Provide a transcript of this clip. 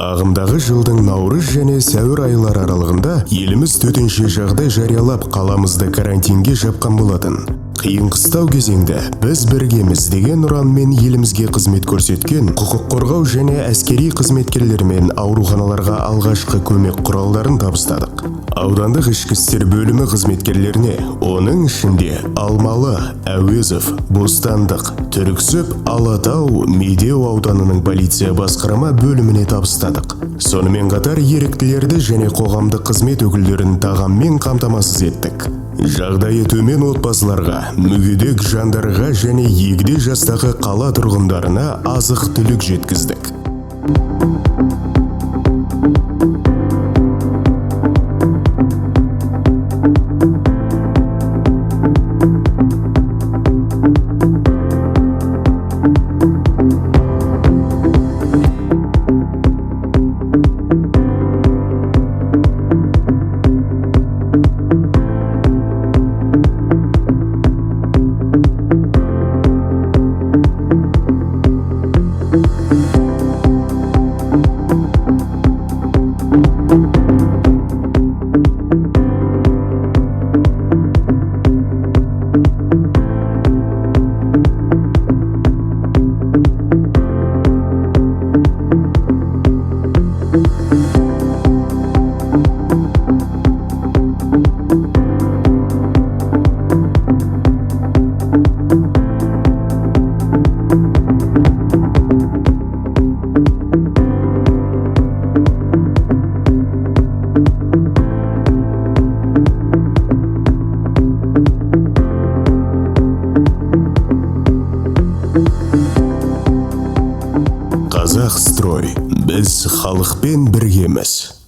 Ағымдағы жылдың наурыз және сәуір айлары аралығында еліміз төтенше жағдай жариялап қаламызды карантинге жапқан болатын. Қиын қыстау кезеңде біз біргеміз деген ұранмен елімізге қызмет көрсеткен құқық қорғау және әскери қызметкерлер мен ауруханаларға алғашқы көмек құралдарын табыстадық. Аудандық ішкі істер бөлімі қызметкерлеріне, оның ішінде Алмалы, Әуезов, Бостандық, Түрксіб, Алатау, Медеу ауданының полиция басқарма бөліміне табыстадық. Сонымен қатар еріктілерді және қоғамдық қызмет өкілдерін тағаммен қамтамасыз еттік. Жағдайы төмен отбасыларға, мүгедек жандарға және егде жастағы қала тұрғындарына азық-түлік жеткіздік. Қазақстрой, біз халықпен біргеміз.